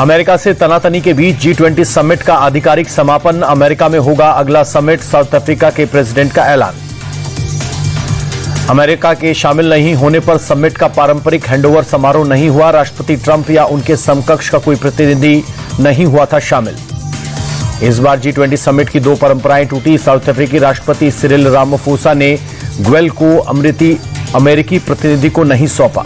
America से तनातनी के बीच G20 समिट का आधिकारिक समापन। अमेरिका में होगा अगला समिट, साउथ अफ्रीका के प्रेसिडेंट का ऐलान। अमेरिका के शामिल नहीं होने पर समिट का पारंपरिक हैंडओवर समारोह नहीं हुआ। राष्ट्रपति ट्रंप या उनके समकक्ष का कोई प्रतिनिधि नहीं हुआ था शामिल। इस बार G20 समिट की दो परंपराएं टूटी। साउथ अफ्रीकी राष्ट्रपति सिरिल रामाफोसा ने ग्वेल को अमेरिकी प्रतिनिधि को नहीं सौंपा।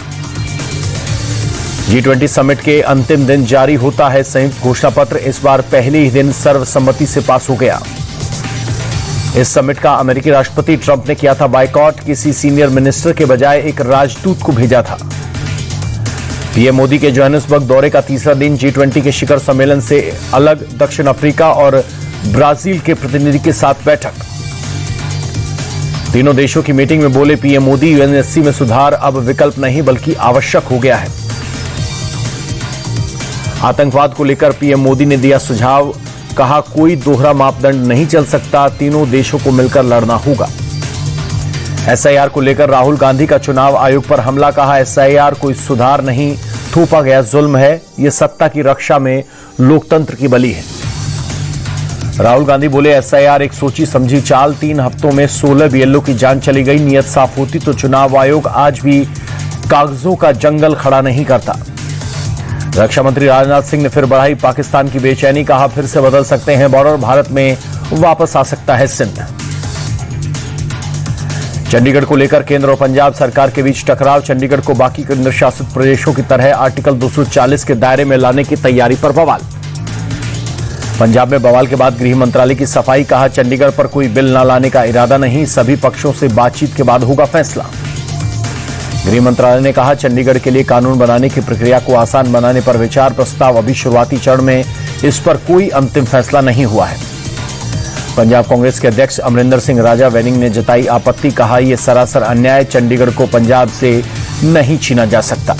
G20 समिट के अंतिम दिन जारी होता है संयुक्त घोषणा पत्र। इस बार पहले ही दिन सर्वसम्मति से पास हो गया। इस समिट का अमेरिकी राष्ट्रपति ट्रंप ने किया था बायकॉट। किसी सीनियर मिनिस्टर के बजाय एक राजदूत को भेजा था। पीएम मोदी के जोहानिसबर्ग दौरे का तीसरा दिन। G20 के शिखर सम्मेलन से अलग दक्षिण अफ्रीका और ब्राजील के प्रतिनिधि के साथ बैठक। तीनों देशों की मीटिंग में बोले पीएम मोदी, यूएनएससी में सुधार अब विकल्प नहीं बल्कि आवश्यक हो गया है। आतंकवाद को लेकर पीएम मोदी ने दिया सुझाव। कहा कोई दोहरा मापदंड नहीं चल सकता, तीनों देशों को मिलकर लड़ना होगा। एसआईआर को लेकर राहुल गांधी का चुनाव आयोग पर हमला। कहा एसआईआर कोई सुधार नहीं, थोपा गया जुल्म है, यह सत्ता की रक्षा में लोकतंत्र की बलि है। राहुल गांधी बोले एसआईआर एक सोची समझी चाल। 3 हफ्तों में 16 बीएलओ की जान चली गई। नियत साफ होती तो चुनाव आयोग आज भी कागजों का जंगल खड़ा नहीं करता। रक्षा मंत्री राजनाथ सिंह ने फिर बढ़ाई पाकिस्तान की बेचैनी। कहा फिर से बदल सकते हैं बॉर्डर, भारत में वापस आ सकता है सिंध। चंडीगढ़ को लेकर केंद्र और पंजाब सरकार के बीच टकराव। चंडीगढ़ को बाकी केंद्र शासित प्रदेशों की तरह आर्टिकल 240 के दायरे में लाने की तैयारी पर बवाल। पंजाब में बवाल के बाद गृह मंत्रालय की सफाई। कहा चंडीगढ़ पर कोई बिल न लाने का इरादा नहीं, सभी पक्षों से बातचीत के बाद होगा फैसला। गृह मंत्रालय ने कहा चंडीगढ़ के लिए कानून बनाने की प्रक्रिया को आसान बनाने पर विचार। प्रस्ताव अभी शुरुआती चरण में, इस पर कोई अंतिम फैसला नहीं हुआ है। पंजाब कांग्रेस के अध्यक्ष अमरिंदर सिंह राजा वैनिंग ने जताई आपत्ति। कहा यह सरासर अन्याय, चंडीगढ़ को पंजाब से नहीं छीना जा सकता।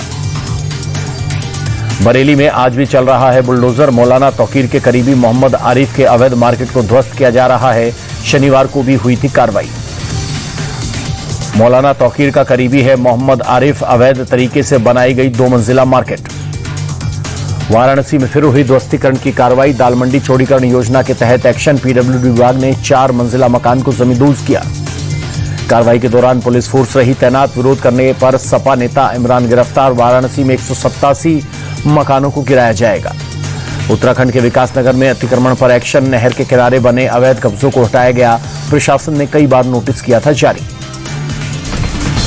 बरेली में आज भी चल रहा है बुलडोजर। मौलाना तौकीर के करीबी मोहम्मद आरिफ के अवैध मार्केट को ध्वस्त किया जा रहा है। शनिवार को भी हुई थी कार्रवाई। मौलाना तौकीर का करीबी है मोहम्मद आरिफ। अवैध तरीके से बनाई गई 2 मंजिला मार्केट। वाराणसी में फिर हुई ध्वस्तीकरण की कार्रवाई। दाल मंडी चौड़ीकरण योजना के तहत एक्शन। पीडब्ल्यूडी विभाग ने 4 मंजिला मकान को जमींदोज किया। कार्रवाई के दौरान पुलिस फोर्स रही तैनात। विरोध करने पर सपा नेता इमरान गिरफ्तार। वाराणसी में 187 मकानों को गिराया जाएगा। उत्तराखंड के विकासनगर में अतिक्रमण पर एक्शन। नहर के किनारे बने अवैध कब्जों को हटाया गया। प्रशासन ने कई बार नोटिस किया था जारी।